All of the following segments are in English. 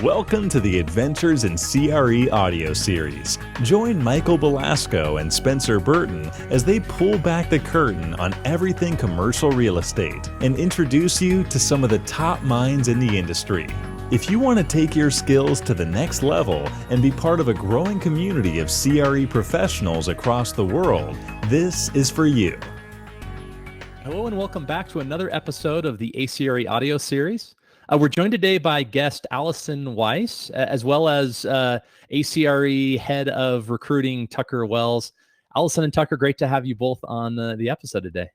Welcome to the Adventures in CRE Audio Series. Join Michael Belasco and Spencer Burton as they pull back the curtain on everything commercial real estate and introduce you to some of the top minds in the industry. If you want to take your skills to the next level and be part of a growing community of CRE professionals across the world, this is for you. Hello and welcome back to another episode of the A.CRE Audio Series. We're joined today by guest Allison Weiss, as well as A.CRE Head of Recruiting, Tucker Wells. Allison and Tucker, great to have you both on the episode today.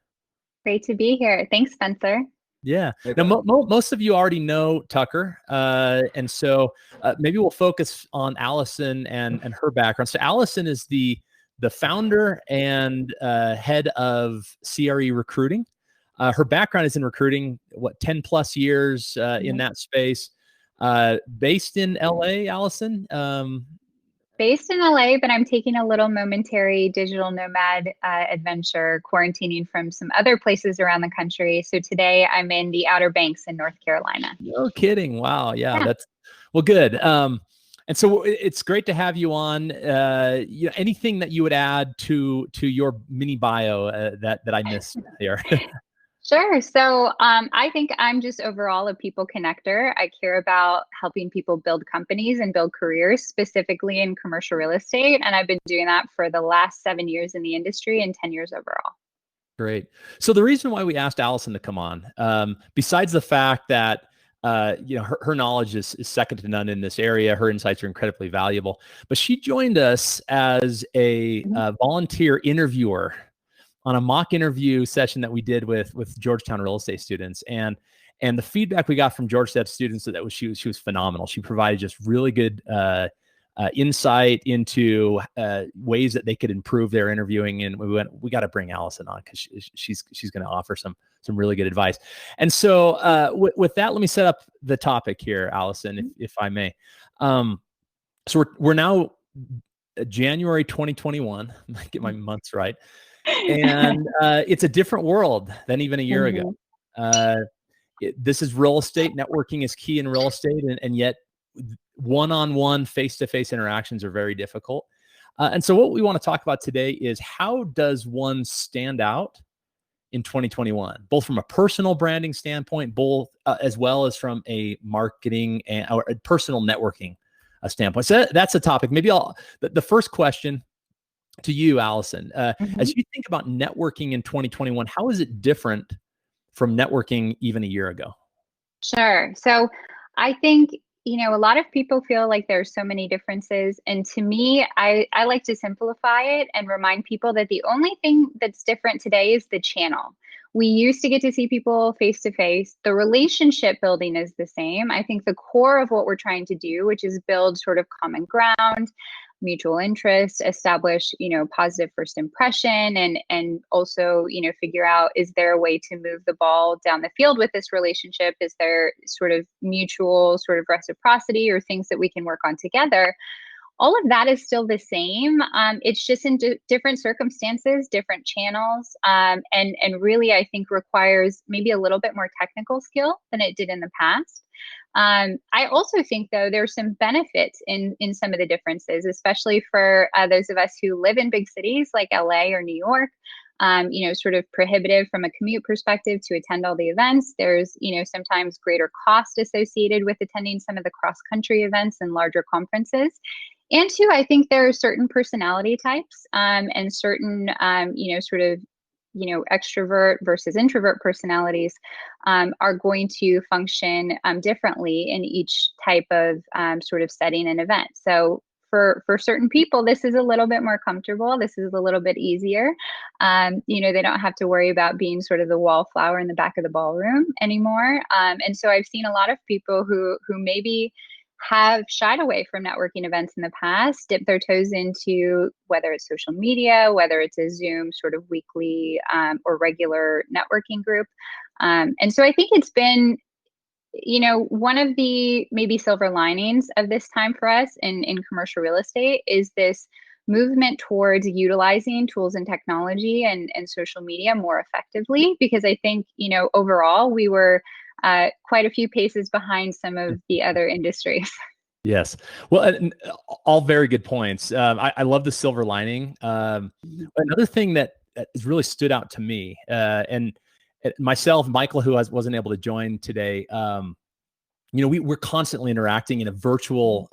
Great to be here. Thanks, Spencer. Yeah. Now, most of you already know Tucker, and so maybe we'll focus on Allison and her background. So Allison is the founder and head of CRE Recruiting. Her background is in recruiting, 10 plus years in that space. Based in LA, Allison? Based in LA, but I'm taking a little momentary digital nomad adventure, quarantining from some other places around the country. So today I'm in the Outer Banks in North Carolina. No kidding. Wow. Yeah. That's well, good. And so it's great to have you on. Anything that you would add to your mini bio that I missed here? Sure. So I think I'm just overall a people connector. I care about helping people build companies and build careers, specifically in commercial real estate. And I've been doing that for the last 7 years in the industry and 10 years overall. Great. So the reason why we asked Allison to come on, besides the fact that her knowledge is second to none in this area. Her insights are incredibly valuable. But she joined us as a volunteer interviewer on a mock interview session that we did with Georgetown real estate students. And the feedback we got from Georgetown students that she was phenomenal. She provided just really good insight into ways that they could improve their interviewing. And we got to bring Allison on because she's going to offer some really good advice. And so with that, let me set up the topic here, Allison, if I may. So we're now January 2021. I might get my months right. And it's a different world than even a year ago. This is real estate. Networking is key in real estate, and yet one-on-one, face-to-face interactions are very difficult. And so what we want to talk about today is how does one stand out in 2021, both from a personal branding standpoint, as well as from a marketing or a personal networking standpoint. So that's a topic. Maybe the first question to you, Allison, as you think about networking in 2021, how is it different from networking even a year ago? Sure. So I think, a lot of people feel like there's so many differences. And to me, I like to simplify it and remind people that the only thing that's different today is the channel. We used to get to see people face to face. The relationship building is the same. I think the core of what we're trying to do, which is build sort of common ground, mutual interest, establish, positive first impression, and also, figure out, is there a way to move the ball down the field with this relationship? Is there sort of mutual sort of reciprocity or things that we can work on together? All of that is still the same. It's just in different circumstances, different channels, and really, I think requires maybe a little bit more technical skill than it did in the past. I also think, though, there's some benefits in some of the differences, especially for those of us who live in big cities like LA or New York. Sort of prohibitive from a commute perspective to attend all the events. There's, sometimes greater cost associated with attending some of the cross-country events and larger conferences. And two, I think there are certain personality types and certain, extrovert versus introvert personalities are going to function differently in each type of sort of setting and event. So for certain people, this is a little bit more comfortable. This is a little bit easier. They don't have to worry about being sort of the wallflower in the back of the ballroom anymore. And so I've seen a lot of people who maybe have shied away from networking events in the past, dip their toes into whether it's social media, whether it's a Zoom sort of weekly or regular networking group. And so I think it's been, one of the maybe silver linings of this time for us in commercial real estate is this movement towards utilizing tools and technology and social media more effectively, because I think, overall we were quite a few paces behind some of the other industries. Yes. Well, all very good points. I love the silver lining. Another thing that has really stood out to me, and myself, Michael, who wasn't able to join today, we're constantly interacting in a virtual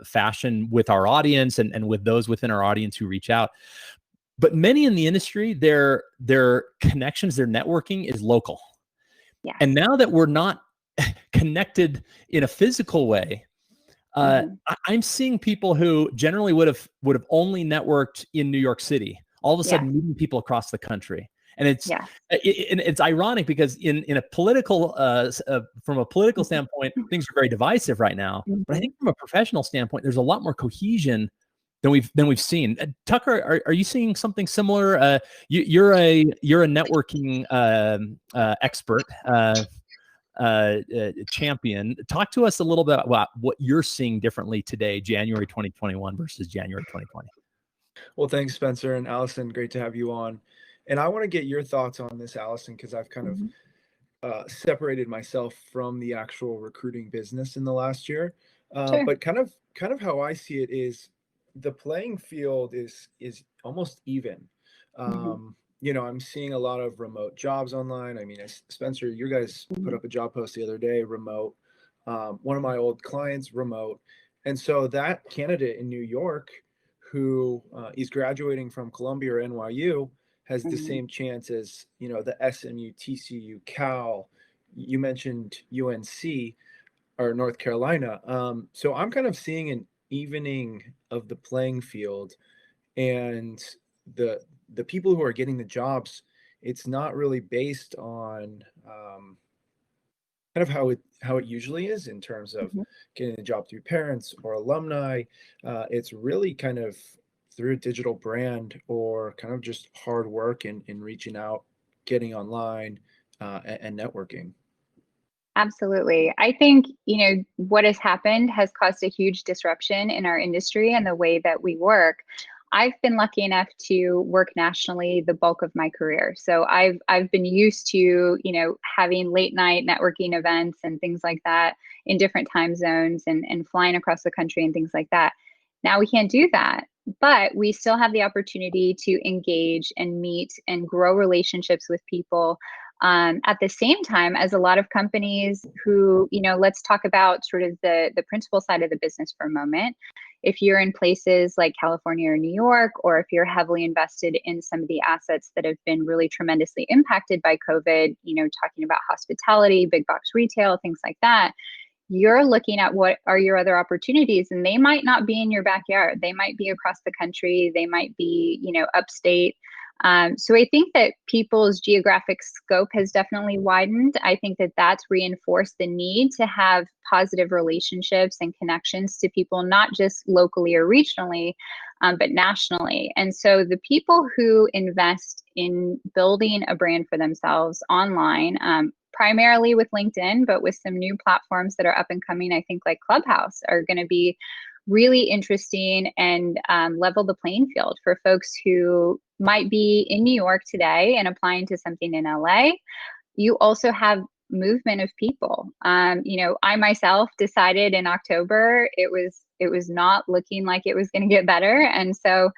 fashion with our audience and with those within our audience who reach out. But many in the industry, their connections, their networking is local. Yes. And now that we're not connected in a physical way, I'm seeing people who generally would have only networked in New York City, all of a sudden meeting people across the country. And it's ironic because in a political from a political standpoint, things are very divisive right now. But I think from a professional standpoint, there's a lot more cohesion than we've seen. Tucker, are you seeing something similar? You're a networking expert. Champion. Talk to us a little bit about what you're seeing differently today, January 2021 versus January 2020. Well, thanks, Spencer and Allison. Great to have you on. And I want to get your thoughts on this, Allison, because I've kind of separated myself from the actual recruiting business in the last year. Sure. But kind of how I see it is the playing field is almost even. I'm seeing a lot of remote jobs online. I mean, Spencer, you guys put up a job post the other day, remote. One of my old clients, remote. And so that candidate in New York who is graduating from Columbia or NYU has the same chance as, the SMU, TCU, Cal. You mentioned UNC or North Carolina. So I'm kind of seeing an evening of the playing field, and the people who are getting the jobs, it's not really based on kind of how it usually is in terms of getting a job through parents or alumni. It's really kind of through a digital brand or kind of just hard work in reaching out, getting online, and networking. Absolutely. I think, what has happened has caused a huge disruption in our industry and the way that we work. I've been lucky enough to work nationally the bulk of my career. So I've been used to, having late night networking events and things like that in different time zones and flying across the country and things like that. Now we can't do that, but we still have the opportunity to engage and meet and grow relationships with people at the same time as a lot of companies who, let's talk about sort of the principal side of the business for a moment. If you're in places like California or New York, or if you're heavily invested in some of the assets that have been really tremendously impacted by COVID, talking about hospitality, big box retail, things like that, you're looking at what are your other opportunities, and they might not be in your backyard. They might be across the country. They might be, upstate. So I think that people's geographic scope has definitely widened. I think that that's reinforced the need to have positive relationships and connections to people, not just locally or regionally, but nationally. And so the people who invest in building a brand for themselves online, primarily with LinkedIn, but with some new platforms that are up and coming, I think like Clubhouse, are going to be really interesting and level the playing field for folks who might be in New York today and applying to something in LA. You also have movement of people. I myself decided in October it was not looking like it was going to get better, and so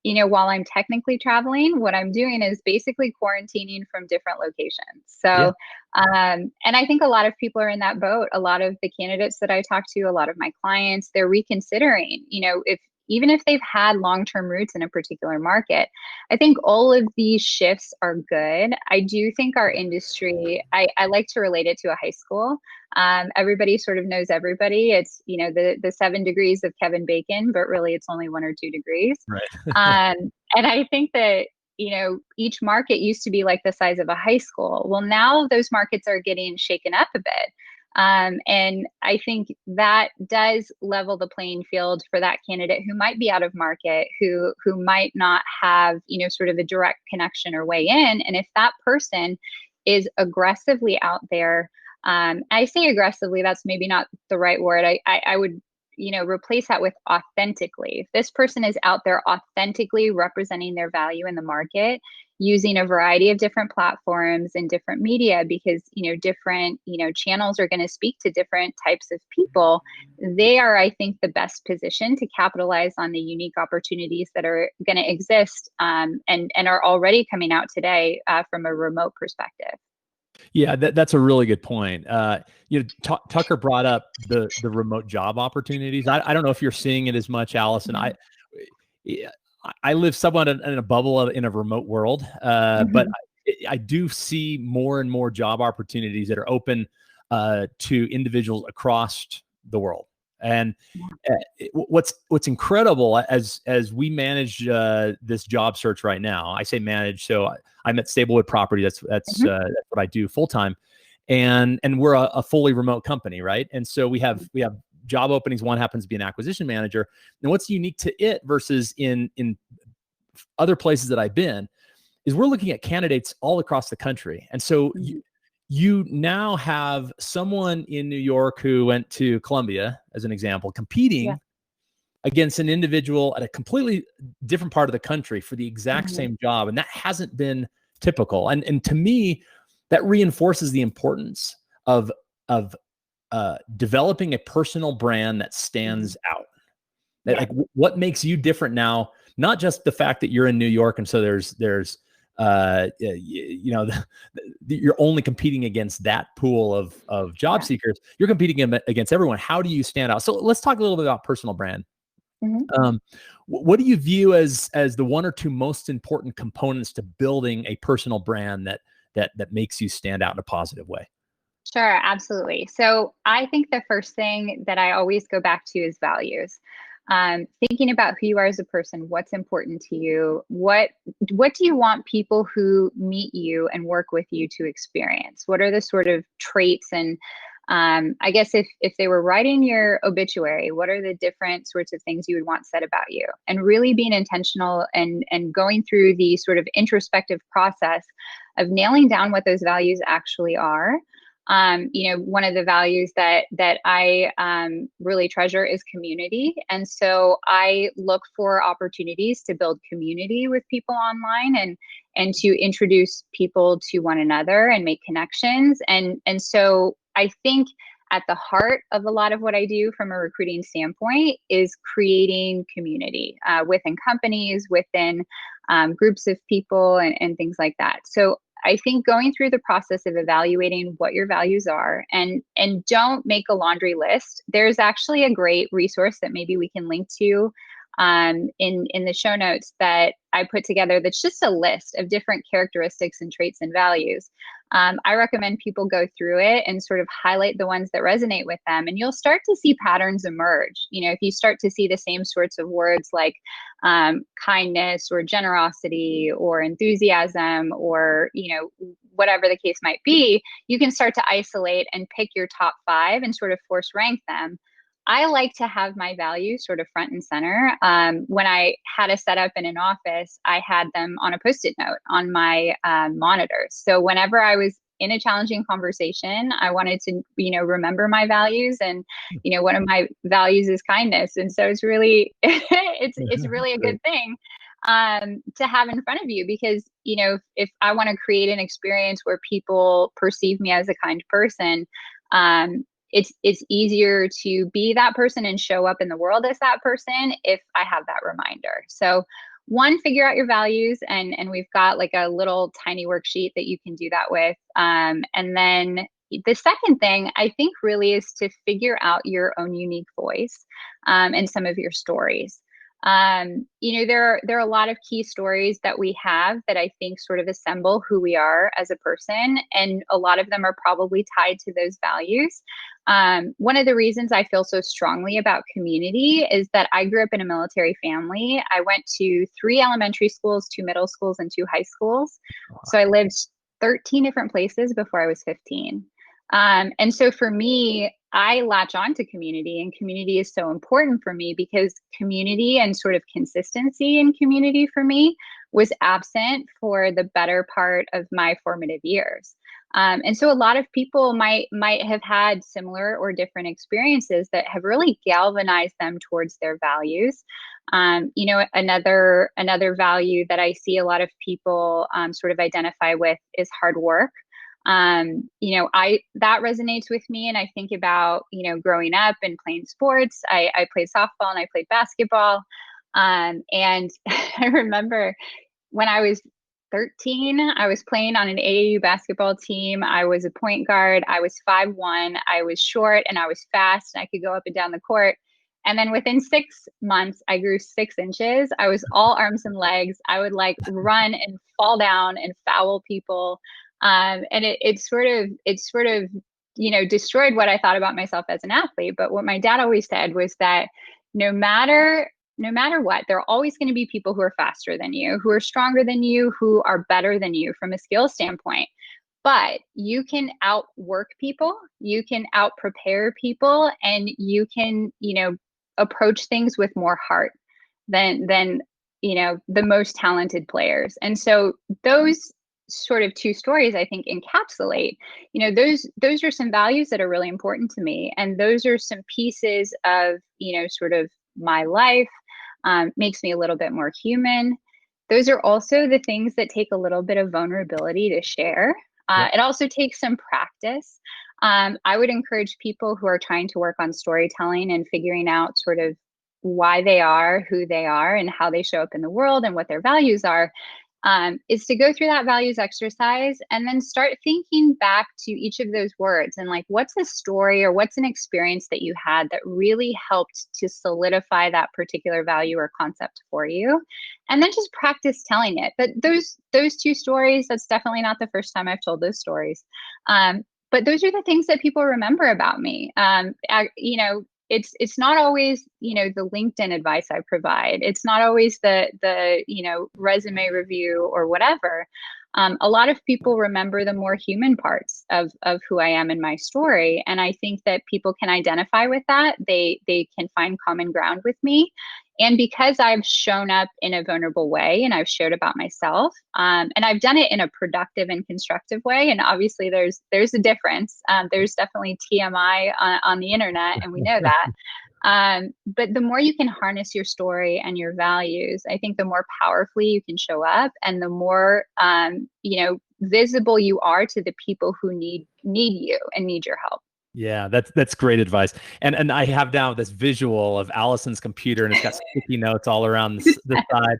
while I'm technically traveling, what I'm doing is basically quarantining from different locations. So, and I think a lot of people are in that boat. A lot of the candidates that I talk to, a lot of my clients, they're reconsidering, even if they've had long-term roots in a particular market. I think all of these shifts are good. I do think our industry, I like to relate it to a high school. Everybody sort of knows everybody. It's, the 7 degrees of Kevin Bacon, but really it's only 1 or 2 degrees. Right. And I think that, each market used to be like the size of a high school. Well, now those markets are getting shaken up a bit. And I think that does level the playing field for that candidate who might be out of market, who might not have, sort of a direct connection or way in. And if that person is aggressively out there, I say aggressively, that's maybe not the right word. I would replace that with authentically. If this person is out there authentically representing their value in the market, using a variety of different platforms and different media, because, different, channels are going to speak to different types of people, they are, I think, the best position to capitalize on the unique opportunities that are going to exist, and are already coming out today, from a remote perspective. Yeah, that's a really good point. Tucker brought up the remote job opportunities. I don't know if you're seeing it as much, Allison. I live somewhat in a bubble in a remote world, but I do see more and more job opportunities that are open to individuals across the world. And what's incredible as we manage this job search right now, I say manage, so I'm at Stablewood Property. That's what I do full time, and we're a fully remote company, right? And so we have job openings. One happens to be an acquisition manager. And what's unique to it versus in other places that I've been is we're looking at candidates all across the country, and so you now have someone in New York who went to Columbia, as an example, competing against an individual at a completely different part of the country for the exact same job. And that hasn't been typical. And to me, that reinforces the importance of developing a personal brand that stands out. Like, what makes you different now? Not just the fact that you're in New York, and so there's you're only competing against that pool of job seekers. You're competing against everyone. How do you stand out? So let's talk a little bit about personal brand. What do you view as the one or two most important components to building a personal brand that makes you stand out in a positive way? Sure, absolutely. So I think the first thing that I always go back to is values. Thinking about who you are as a person, what's important to you, what do you want people who meet you and work with you to experience? What are the sort of traits and I guess if they were writing your obituary, what are the different sorts of things you would want said about you? And really being intentional and going through the sort of introspective process of nailing down what those values actually are. One of the values that I really treasure is community. And so I look for opportunities to build community with people online and to introduce people to one another and make connections. And so I think at the heart of a lot of what I do from a recruiting standpoint is creating community within companies, within groups of people and things like that. So I think going through the process of evaluating what your values are and don't make a laundry list. There's actually a great resource that maybe we can link to in the show notes that I put together that's just a list of different characteristics and traits and values. I recommend people go through it and sort of highlight the ones that resonate with them, and you'll start to see patterns emerge. If you start to see the same sorts of words like kindness or generosity or enthusiasm or whatever the case might be, you can start to isolate and pick your top 5 and sort of force rank them. I like to have my values sort of front and center. When I had a setup in an office, I had them on a Post-it note on my monitors. So whenever I was in a challenging conversation, I wanted to, remember my values. And, one of my values is kindness. And so it's really, it's really a good thing to have in front of you, because, if I want to create an experience where people perceive me as a kind person, it's easier to be that person and show up in the world as that person if I have that reminder. So one, figure out your values, and we've got like a little tiny worksheet that you can do that with. And then the second thing I think really is to figure out your own unique voice and some of your stories. There are a lot of key stories that we have that I think sort of assemble who we are as a person, and a lot of them are probably tied to those values. One of the reasons I feel so strongly about community is that I grew up in a military family. I went to 3 elementary schools, 2 middle schools, and 2 high schools. So I lived 13 different places before I was 15. And so for me, I latch on to community, and community is so important for me because community and sort of consistency in community for me was absent for the better part of my formative years. And so a lot of people might have had similar or different experiences that have really galvanized them towards their values. Another value that I see a lot of people sort of identify with is hard work. That resonates with me. And I think about, growing up and playing sports. I played softball and I played basketball. And I remember when I was 13, I was playing on an AAU basketball team. I was a point guard. I was 5'1". I was short and I was fast and I could go up and down the court. And then within 6 months, I grew 6 inches. I was all arms and legs. I would like run and fall down and foul people. And it sort of, destroyed what I thought about myself as an athlete. But what my dad always said was that no matter what, there are always going to be people who are faster than you, who are stronger than you, who are better than you from a skill standpoint. But you can outwork people, you can out prepare people, and you can, approach things with more heart than the most talented players. And so those sort of two stories, I think, encapsulate, those are some values that are really important to me. And those are some pieces of, sort of my life, makes me a little bit more human. Those are also the things that take a little bit of vulnerability to share. It also takes some practice. I would encourage people who are trying to work on storytelling and figuring out sort of why they are who they are and how they show up in the world and what their values are, is to go through that values exercise and then start thinking back to each of those words and like, what's a story or what's an experience that you had that really helped to solidify that particular value or concept for you? And then just practice telling it. But those two stories, that's definitely not the first time I've told those stories. But those are the things that people remember about me. It's not always, the LinkedIn advice I provide. It's not always the resume review or whatever. A lot of people remember the more human parts of who I am in my story. And I think that people can identify with that. They can find common ground with me. And because I've shown up in a vulnerable way and I've shared about myself, and I've done it in a productive and constructive way. And obviously there's a difference. There's definitely TMI on the internet, and we know that. But the more you can harness your story and your values, I think the more powerfully you can show up and the more, visible you are to the people who need you and need your help. Yeah, that's great advice. And I have now this visual of Allison's computer, and it's got sticky notes all around the side.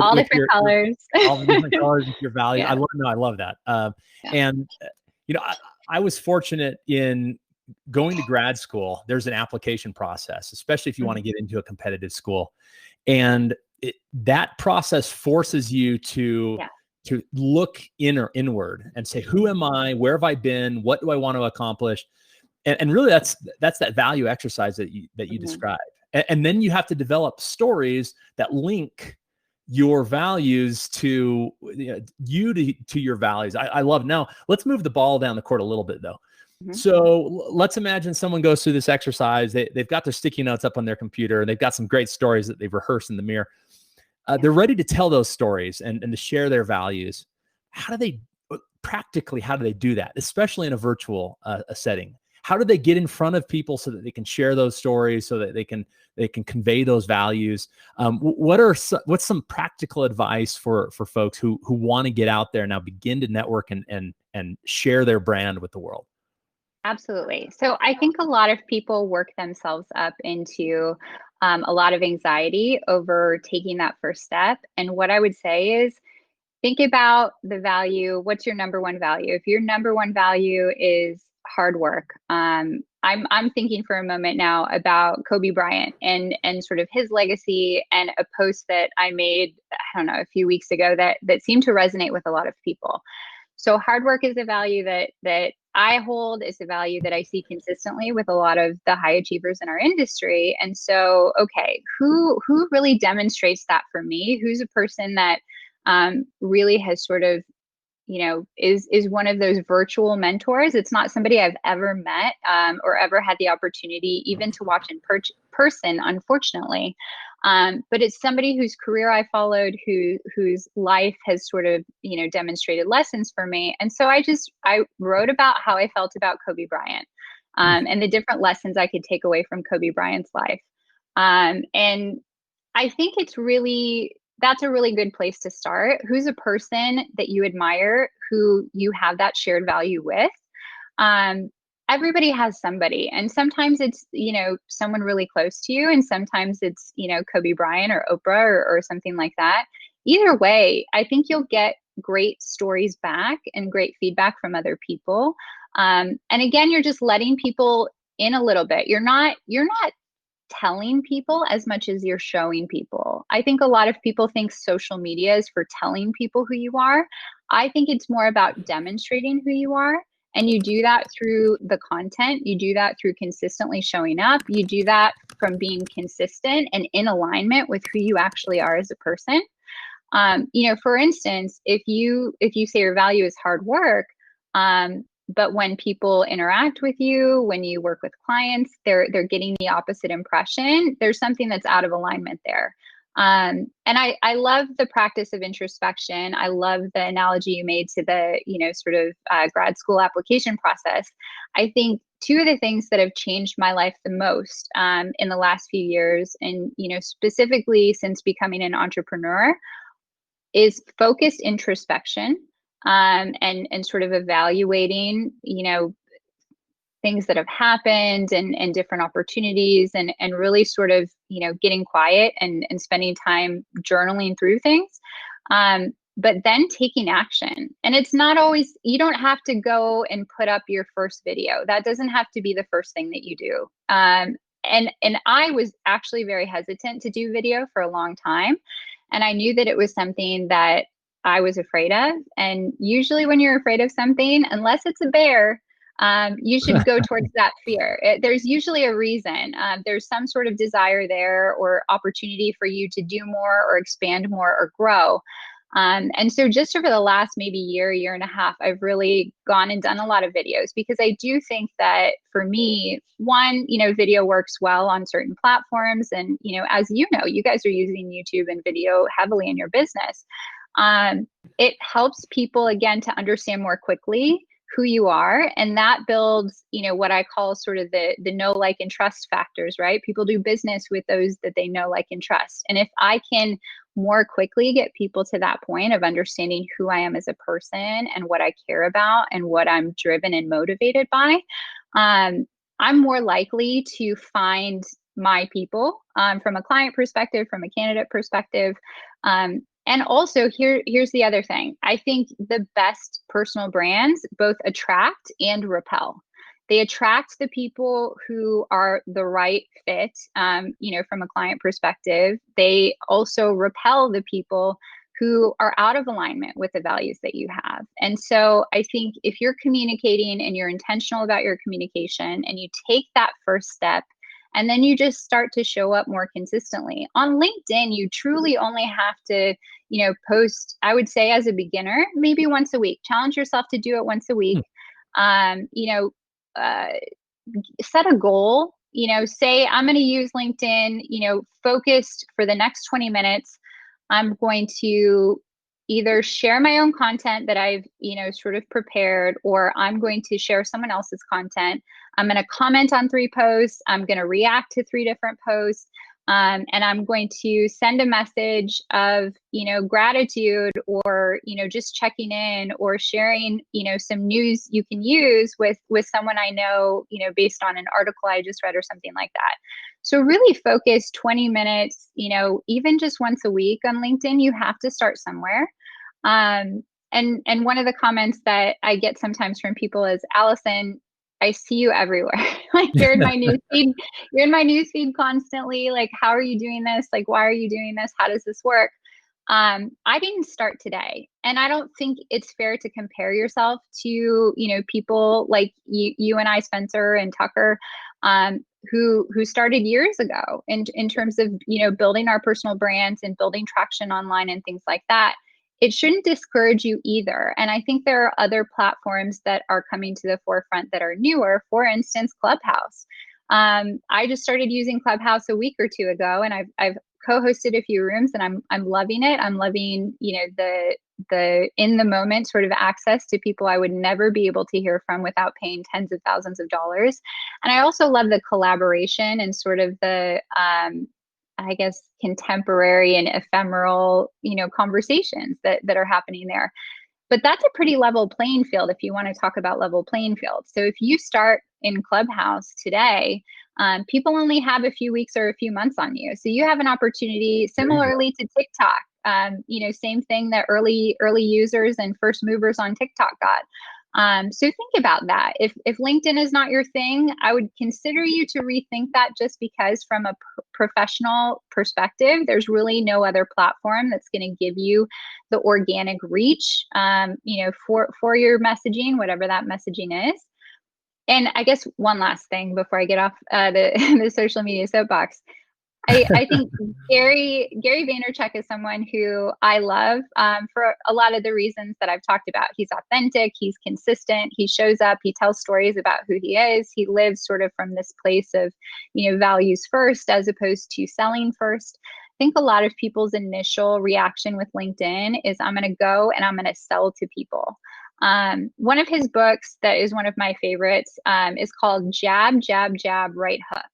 All different colors. All the different colors with your value. Yeah. I love that. And I was fortunate in going to grad school. There's an application process, especially if you want to get into a competitive school. And that process forces you to look inward and say, who am I? Where have I been? What do I want to accomplish? And really that's that value exercise that you described. And then you have to develop stories that link your values to to your values. I love. Now let's move the ball down the court a little bit though. So let's imagine someone goes through this exercise. They've got their sticky notes up on their computer and they've got some great stories that they've rehearsed in the mirror. They're ready to tell those stories and to share their values. How do they do that, especially in a virtual setting? How do they get in front of people so that they can share those stories, so that they can convey those values? What's some practical advice for folks who want to get out there now, begin to network and share their brand with the world? Absolutely. So I think a lot of people work themselves up into a lot of anxiety over taking that first step. And what I would say is, think about the value. What's your number one value? If your number one value is hard work, I'm thinking for a moment now about Kobe Bryant and sort of his legacy, and a post that I made, I don't know, a few weeks ago that seemed to resonate with a lot of people. So hard work is a value that I hold, is a value that I see consistently with a lot of the high achievers in our industry. And so, okay, who really demonstrates that for me? Who's a person that really has sort of, is one of those virtual mentors? It's not somebody I've ever met or ever had the opportunity even to watch in person, unfortunately. But it's somebody whose career I followed, whose life has sort of, demonstrated lessons for me. And so I wrote about how I felt about Kobe Bryant, and the different lessons I could take away from Kobe Bryant's life. And I think that's a really good place to start. Who's a person that you admire, who you have that shared value with? Everybody has somebody, and sometimes it's, someone really close to you, and sometimes it's, Kobe Bryant or Oprah or something like that. Either way, I think you'll get great stories back and great feedback from other people. And again, you're just letting people in a little bit. You're not telling people as much as you're showing people. I think a lot of people think social media is for telling people who you are. I think it's more about demonstrating who you are. And you do that through the content. You do that through consistently showing up. You do that from being consistent and in alignment with who you actually are as a person. For instance, if you say your value is hard work, but when people interact with you, when you work with clients, they're getting the opposite impression. There's something that's out of alignment there. And I love the practice of introspection. I love the analogy you made to the, sort of grad school application process. I think two of the things that have changed my life the most in the last few years, and, specifically since becoming an entrepreneur, is focused introspection, and sort of evaluating, things that have happened and different opportunities, and really sort of, getting quiet and spending time journaling through things. But then taking action. And it's not always, you don't have to go and put up your first video. That doesn't have to be the first thing that you do. And I was actually very hesitant to do video for a long time. And I knew that it was something that I was afraid of. And usually when you're afraid of something, unless it's a bear, you should go towards that fear. There's usually a reason. There's some sort of desire there, or opportunity for you to do more or expand more or grow. And so just over the last maybe year and a half, I've really gone and done a lot of videos, because I do think that for me, one, video works well on certain platforms. And, as you guys are using YouTube and video heavily in your business. It helps people, again, to understand more quickly who you are. And that builds, what I call sort of the know, like, and trust factors, right? People do business with those that they know, like, and trust. And if I can more quickly get people to that point of understanding who I am as a person and what I care about and what I'm driven and motivated by, I'm more likely to find my people, from a client perspective, from a candidate perspective. And also here's the other thing. I think the best personal brands both attract and repel. They attract the people who are the right fit, from a client perspective. They also repel the people who are out of alignment with the values that you have. And so I think if you're communicating and you're intentional about your communication, and you take that first step, and then you just start to show up more consistently. On LinkedIn, you truly only have to, post, I would say as a beginner, maybe once a week. Challenge yourself to do it once a week. Set a goal, say I'm going to use LinkedIn, focused for the next 20 minutes. I'm going to either share my own content that I've, sort of prepared, or I'm going to share someone else's content. I'm going to comment on 3 posts. I'm going to react to 3 different posts. And I'm going to send a message of, gratitude, or, just checking in, or sharing, some news you can use with someone I know, based on an article I just read or something like that. So really focus 20 minutes, even just once a week on LinkedIn. You have to start somewhere. And one of the comments that I get sometimes from people is, Allison, I see you everywhere. Like, you're in my newsfeed. You're in my newsfeed constantly. Like, how are you doing this? Like, why are you doing this? How does this work? I didn't start today, and I don't think it's fair to compare yourself to, people like you and I, Spencer and Tucker, who started years ago in terms of, building our personal brands and building traction online and things like that. It shouldn't discourage you either. And I think there are other platforms that are coming to the forefront that are newer. For instance, Clubhouse. I just started using Clubhouse a week or 2 ago, and I've co-hosted a few rooms, and I'm loving it. I'm loving, the in the moment sort of access to people I would never be able to hear from without paying tens of thousands of dollars. And I also love the collaboration and sort of the I guess contemporary and ephemeral, conversations that are happening there. But that's a pretty level playing field if you want to talk about level playing field. So if you start in Clubhouse today, people only have a few weeks or a few months on you. So you have an opportunity similarly to TikTok, same thing that early users and first movers on TikTok got. So think about that. If LinkedIn is not your thing, I would consider you to rethink that, just because from a professional perspective, there's really no other platform that's going to give you the organic reach, for your messaging, whatever that messaging is. And I guess one last thing before I get off the social media soapbox. I think Gary Vaynerchuk is someone who I love for a lot of the reasons that I've talked about. He's authentic, he's consistent, he shows up, he tells stories about who he is. He lives sort of from this place of, values first as opposed to selling first. I think a lot of people's initial reaction with LinkedIn is, I'm going to go and I'm going to sell to people. One of his books that is one of my favorites is called Jab, Jab, Jab, Right Hook.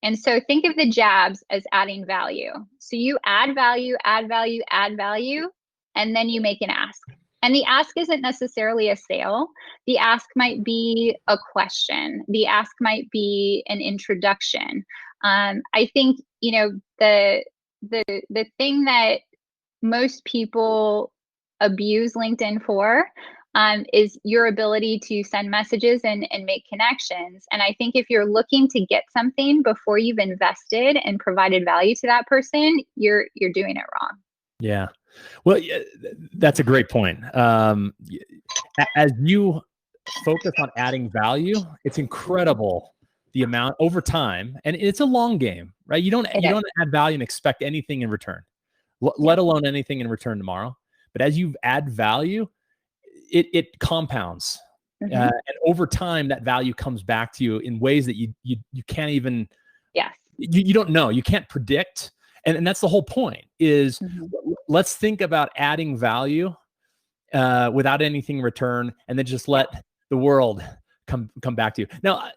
And so think of the jabs as adding value. So you add value, add value, add value, and then you make an ask. And the ask isn't necessarily a sale. The ask might be a question. The ask might be an introduction. I think, the thing that most people abuse LinkedIn for is your ability to send messages and make connections. And I think if you're looking to get something before you've invested and provided value to that person, you're doing it wrong. Yeah. Well, that's a great point. As you focus on adding value, it's incredible the amount over time, and it's a long game, right? You don't add value and expect anything in return, let alone anything in return tomorrow. But as you add value, it compounds, and over time that value comes back to you in ways that you can't even, you don't know, you can't predict, and that's the whole point. Is let's think about adding value without anything in return, and then just let the world come back to you. Now,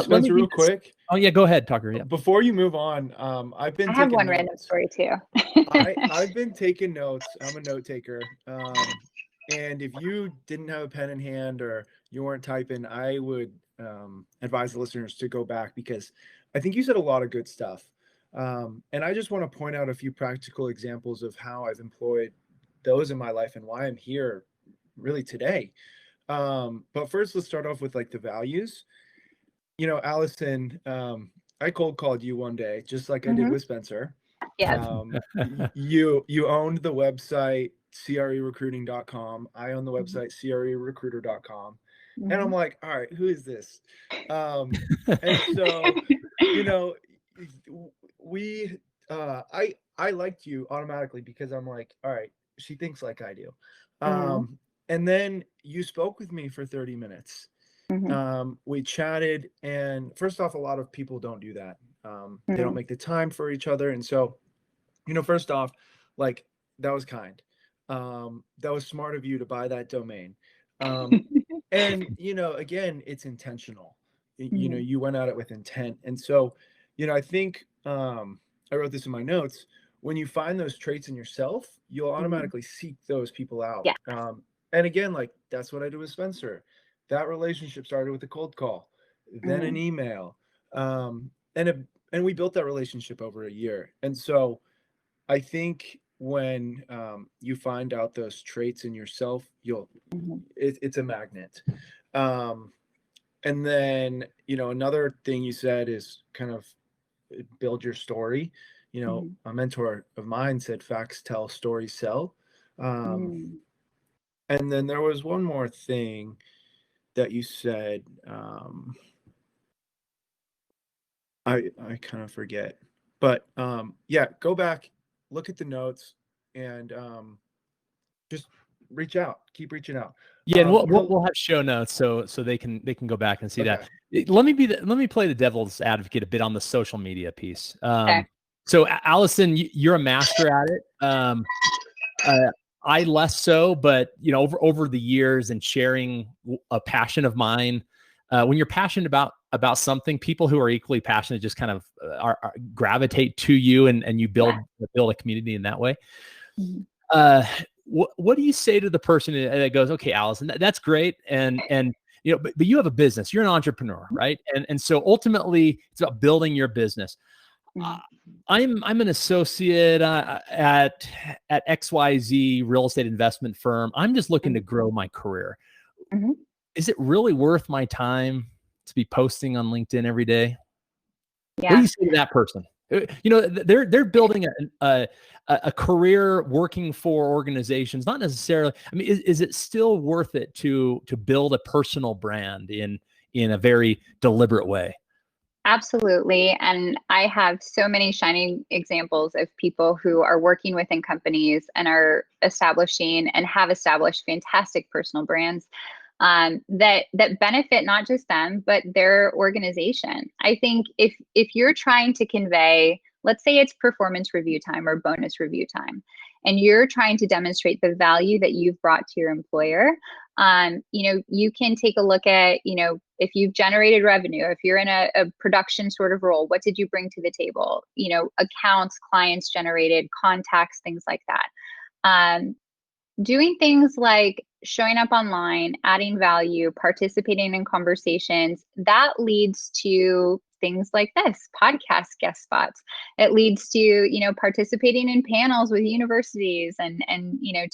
Spencer, real quick. Oh yeah, go ahead, Tucker. Yeah. Before you move on, I have one random story too. I've been taking notes. I'm a note taker. And if you didn't have a pen in hand or you weren't typing, I would advise the listeners to go back, because I think you said a lot of good stuff. And I just want to point out a few practical examples of how I've employed those in my life and why I'm here really today. But first, let's start off with like the values. Allison, I cold called you one day, just like I did with Spencer. Yeah. You owned the website CRErecruiting.com. I own the website CRErecruiter.com. And I'm like, all right, who is this? And so, I liked you automatically because I'm like, all right, she thinks like I do. And then you spoke with me for 30 minutes. We chatted, and first off, a lot of people don't do that. They don't make the time for each other. And so, first off, like, that was kind. That was smart of you to buy that domain. And, again, it's intentional. You went at it with intent. And so, I think, I wrote this in my notes. When you find those traits in yourself, you'll automatically seek those people out. Yeah. And again, like, that's what I did with Spencer. That relationship started with a cold call, then an email. And we built that relationship over a year. And so I think when you find out those traits in yourself, it's a magnet. And then, another thing you said is kind of build your story. A mentor of mine said, facts tell, stories sell. And then there was one more thing that you said. I kind of forget, but go back, look at the notes, and just reach out. Keep reaching out. Yeah, and we'll have show notes so they can go back and see that. Let me play the devil's advocate a bit on the social media piece. Okay. So Allison, you're a master at it. I less so, but over the years and sharing a passion of mine, when you're passionate about something, people who are equally passionate just kind of gravitate to you, and you build a community in that way. Mm-hmm. What do you say to the person that goes, okay, Allison, that's great, and but you have a business, you're an entrepreneur, right? And so ultimately, it's about building your business. I'm an associate at XYZ real estate investment firm. I'm just looking to grow my career. Mm-hmm. Is it really worth my time to be posting on LinkedIn every day? Yeah. What do you say to that person? They're building a career working for organizations, not necessarily. I mean, is it still worth it to build a personal brand in a very deliberate way? Absolutely. And I have so many shining examples of people who are working within companies and are establishing and have established fantastic personal brands that benefit not just them, but their organization. I think if you're trying to convey, let's say it's performance review time or bonus review time, and you're trying to demonstrate the value that you've brought to your employer, you can take a look at, if you've generated revenue, if you're in a production sort of role, what did you bring to the table? Accounts, clients generated, contacts, things like that. Doing things like showing up online, adding value, participating in conversations, that leads to things like this, podcast guest spots. It leads to, participating in panels with universities and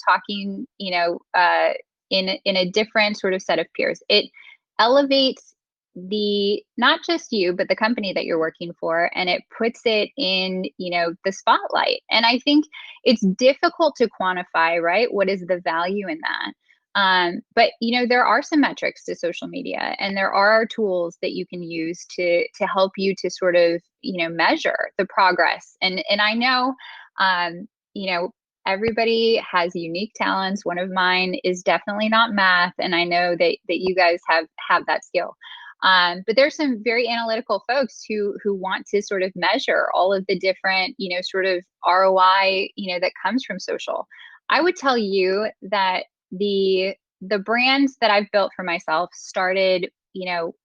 talking, in a different sort of set of peers. It elevates not just you, but the company that you're working for, and it puts it in, the spotlight. And I think it's difficult to quantify, right? What is the value in that? But there are some metrics to social media, and there are tools that you can use to help you to sort of measure the progress. And I know everybody has unique talents. One of mine is definitely not math, and I know that you guys have that skill. But there's some very analytical folks who want to sort of measure all of the different, sort of ROI, that comes from social. I would tell you that the brands that I've built for myself started,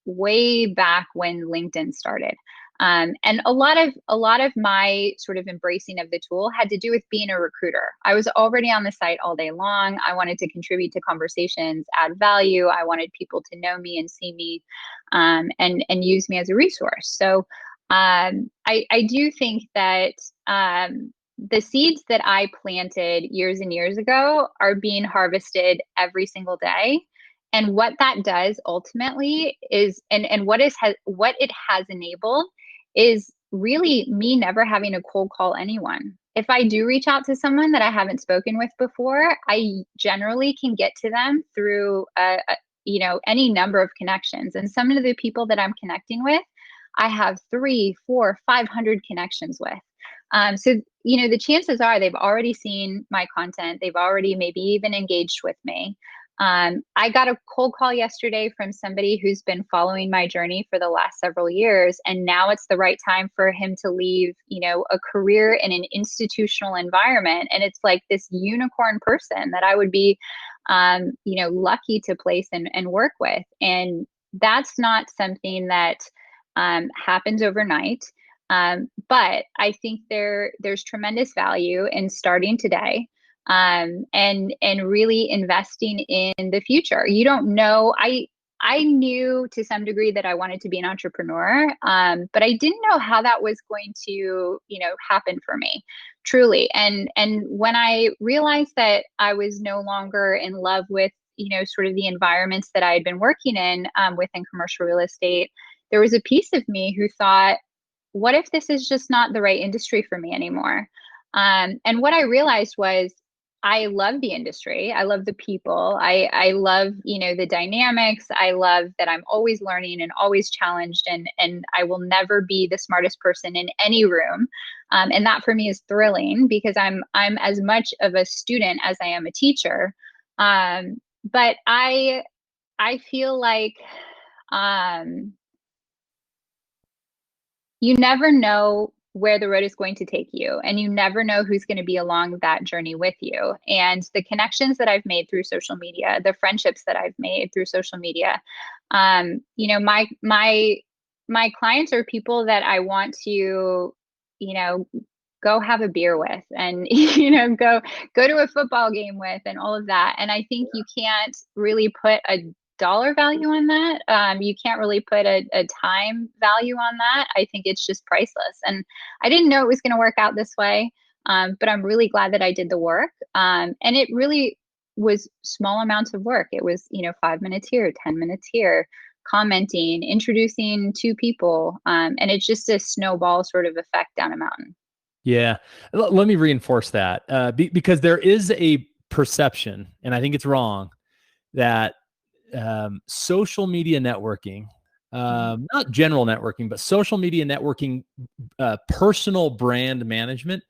way back when LinkedIn started. And a lot of my sort of embracing of the tool had to do with being a recruiter. I was already on the site all day long. I wanted to contribute to conversations, add value. I wanted people to know me and see me, and use me as a resource. So I do think that the seeds that I planted years and years ago are being harvested every single day. And what that does ultimately is, and what it has enabled is really me never having to cold call anyone. If I do reach out to someone that I haven't spoken with before, I generally can get to them through any number of connections. And some of the people that I'm connecting with, I have 300, 400, 500 connections with. So the chances are they've already seen my content. They've already maybe even engaged with me. I got a cold call yesterday from somebody who's been following my journey for the last several years, and now it's the right time for him to leave, a career in an institutional environment. And it's like this unicorn person that I would be, lucky to place and work with. And that's not something that happens overnight. But I think there's tremendous value in starting today. And really investing in the future. You don't know. I knew to some degree that I wanted to be an entrepreneur, but I didn't know how that was going to, happen for me, truly. And when I realized that I was no longer in love with, sort of the environments that I had been working in within commercial real estate, there was a piece of me who thought, what if this is just not the right industry for me anymore? And what I realized was, I love the industry. I love the people. I love, the dynamics. I love that I'm always learning and always challenged, and I will never be the smartest person in any room. And that for me is thrilling because I'm as much of a student as I am a teacher. But I feel like you never know where the road is going to take you, and you never know who's going to be along that journey with you. And the connections that I've made through social media, the friendships that I've made through social media, my clients are people that I want to, go have a beer with, and go to a football game with, and all of that. And I think you can't really put a dollar value on that. You can't really put a time value on that. I think it's just priceless. And I didn't know it was going to work out this way, but I'm really glad that I did the work. And it really was small amounts of work. It was 5 minutes here, 10 minutes here, commenting, introducing two people, and it's just a snowball sort of effect down a mountain. Yeah. Let me reinforce that because there is a perception, and I think it's wrong, that social media networking, not general networking, but social media networking, personal brand management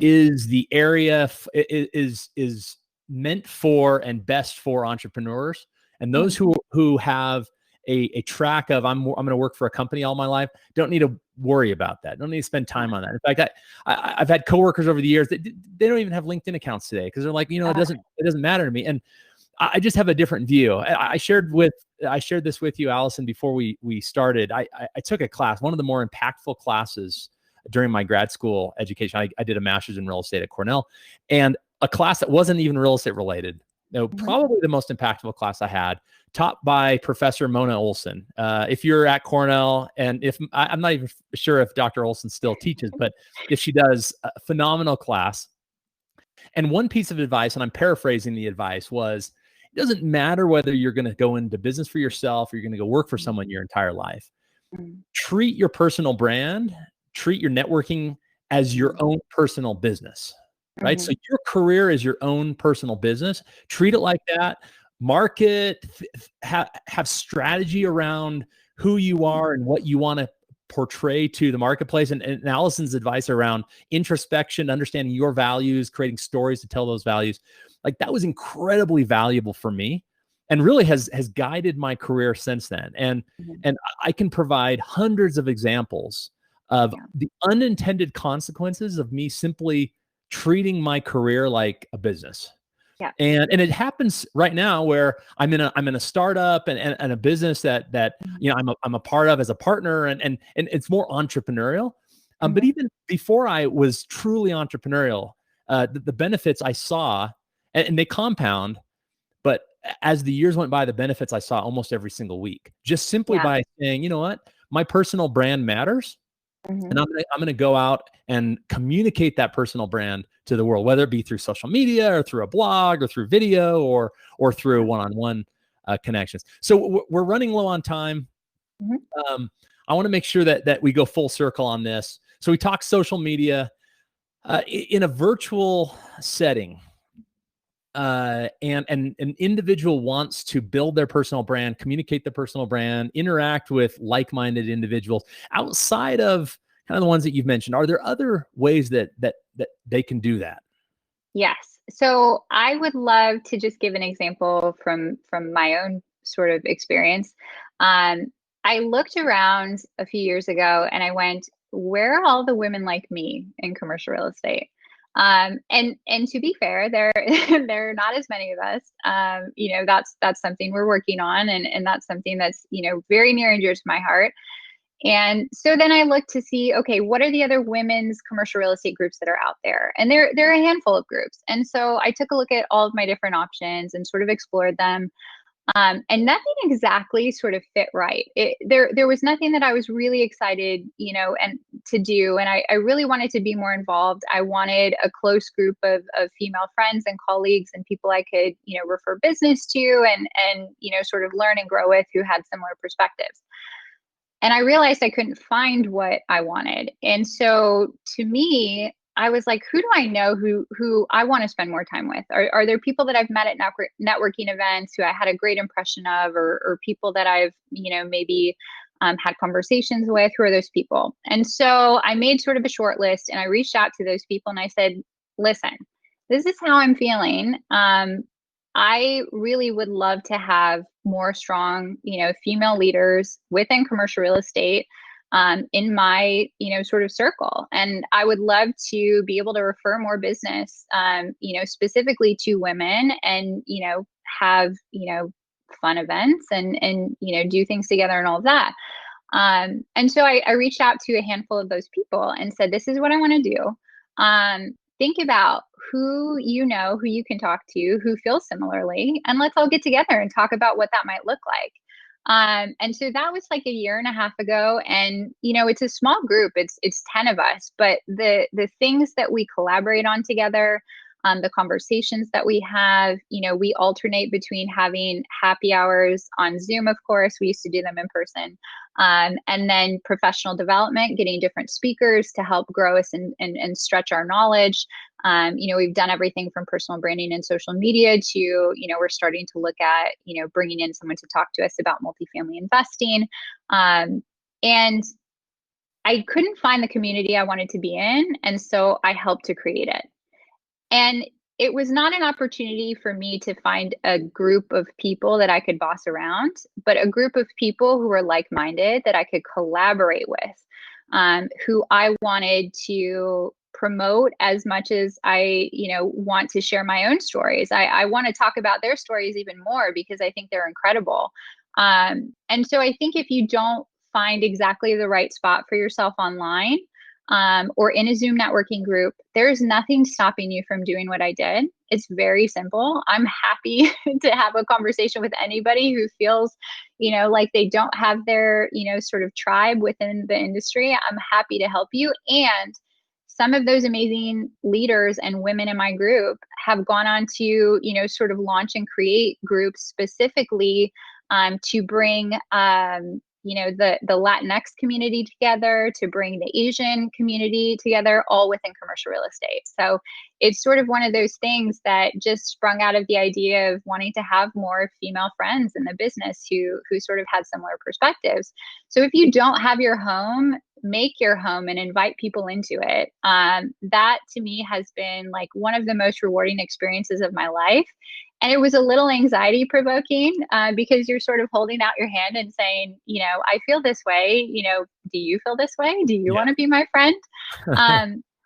is the area is meant for and best for entrepreneurs and those who have a track of I'm going to work for a company all my life. Don't need to worry about that. Don't need to spend time on that. In fact, I've had coworkers over the years that they don't even have LinkedIn accounts today because they're like, it doesn't matter to me. And I just have a different view. I shared this with you, Allison, before we started. I took a class, one of the more impactful classes during my grad school education. I did a master's in real estate at Cornell, and a class that wasn't even real estate related. Probably the most impactful class I had, taught by Professor Mona Olson. If you're at Cornell, and if I'm not even sure if Dr. Olson still teaches, but if she does, a phenomenal class. And one piece of advice, and I'm paraphrasing the advice, was it doesn't matter whether you're going to go into business for yourself or you're going to go work for someone your entire life. Treat your personal brand, treat your networking as your own personal business, right? So your career is your own personal business. Treat it like that. Market, have strategy around who you are and what you want to portray to the marketplace. And Allison's advice around introspection, understanding your values, creating stories to tell those values, like that was incredibly valuable for me and really has guided my career since then. And I can provide hundreds of examples of the unintended consequences of me simply treating my career like a business. Yeah. And it happens right now where I'm in a startup and a business that I'm a part of as a partner, and it's more entrepreneurial. But even before I was truly entrepreneurial, the benefits I saw, and they compound, but as the years went by, the benefits I saw almost every single week, just simply by saying, you know what, my personal brand matters. And I'm going to go out and communicate that personal brand to the world, whether it be through social media or through a blog or through video or through one-on-one connections. So we're running low on time. I want to make sure that we go full circle on this. So we talk social media in a virtual setting. And an individual wants to build their personal brand, communicate the personal brand, interact with like-minded individuals outside of kind of the ones that you've mentioned. Are there other ways that they can do that? Yes. So I would love to just give an example from my own sort of experience. I looked around a few years ago and I went, where are all the women like me in commercial real estate? And to be fair, there are not as many of us. That's something we're working on, and that's something that's very near and dear to my heart. And so then I looked to see, okay, what are the other women's commercial real estate groups that are out there? And there are a handful of groups. And so I took a look at all of my different options and sort of explored them. And nothing exactly sort of fit right. There was nothing that I was really excited, and to do. And I really wanted to be more involved. I wanted a close group of female friends and colleagues and people I could, refer business to and sort of learn and grow with who had similar perspectives. And I realized I couldn't find what I wanted. And so to me, I was like, who do I know who I want to spend more time with? Are there people that I've met at networking events who I had a great impression of, or people that I've, maybe had conversations with? Who are those people? And so I made sort of a short list and I reached out to those people and I said, listen, this is how I'm feeling. I really would love to have more strong, female leaders within commercial real estate. in my, sort of circle. And I would love to be able to refer more business, specifically to women and, have, fun events and, do things together and all of that. And so I reached out to a handful of those people and said, this is what I want to do. Think about who who you can talk to, who feels similarly, and let's all get together and talk about what that might look like. And so that was like a year and a half ago. And, it's a small group. It's 10 of us, but the things that we collaborate on together, the conversations that we have, we alternate between having happy hours on Zoom, of course. We used to do them in person. And then professional development, getting different speakers to help grow us and stretch our knowledge. We've done everything from personal branding and social media to, we're starting to look at, bringing in someone to talk to us about multifamily investing. And I couldn't find the community I wanted to be in. And so I helped to create it. And it was not an opportunity for me to find a group of people that I could boss around, but a group of people who were like-minded that I could collaborate with, who I wanted to promote as much as I, want to share my own stories. I want to talk about their stories even more because I think they're incredible. And so I think if you don't find exactly the right spot for yourself online, or in a Zoom networking group, there's nothing stopping you from doing what I did. It's very simple. I'm happy to have a conversation with anybody who feels, like they don't have their, sort of tribe within the industry. I'm happy to help you. And some of those amazing leaders and women in my group have gone on to, sort of launch and create groups specifically to bring the Latinx community together, to bring the Asian community together, all within commercial real estate. So it's sort of one of those things that just sprung out of the idea of wanting to have more female friends in the business who sort of had similar perspectives. So if you don't have your home, make your home and invite people into it. That to me has been like one of the most rewarding experiences of my life. And it was a little anxiety provoking because you're sort of holding out your hand and saying, I feel this way. Do you feel this way? Do you want to be my friend?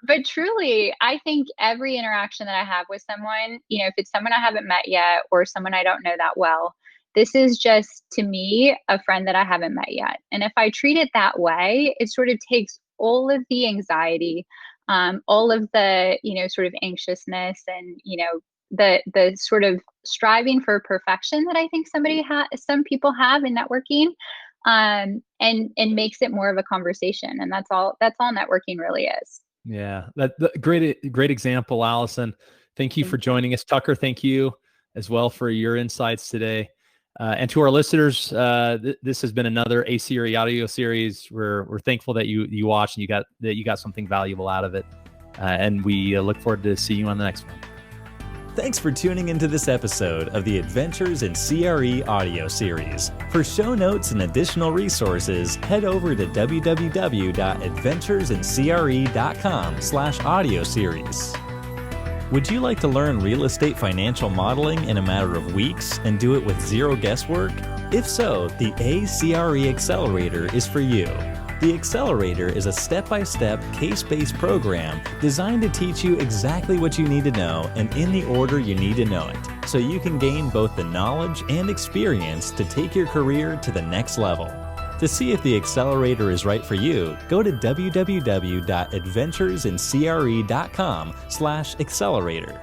But truly, I think every interaction that I have with someone, if it's someone I haven't met yet or someone I don't know that well, this is just, to me, a friend that I haven't met yet. And if I treat it that way, it sort of takes all of the anxiety, all of the, sort of anxiousness and, the sort of striving for perfection that I think some people have in networking, and makes it more of a conversation. And that's all networking really is. Yeah, great example, Allison. Thank you for joining us. Tucker, thank you as well for your insights today. And to our listeners, this has been another A.CRE Audio Series. We're thankful that you watched and you got something valuable out of it. And we look forward to seeing you on the next one. Thanks for tuning into this episode of the Adventures in CRE Audio Series. For show notes and additional resources, head over to www.adventuresincre.com/audio series. Would you like to learn real estate financial modeling in a matter of weeks and do it with zero guesswork? If so, the A.CRE Accelerator is for you. The Accelerator is a step-by-step, case-based program designed to teach you exactly what you need to know and in the order you need to know it, so you can gain both the knowledge and experience to take your career to the next level. To see if the Accelerator is right for you, go to www.adventuresincre.com/accelerator.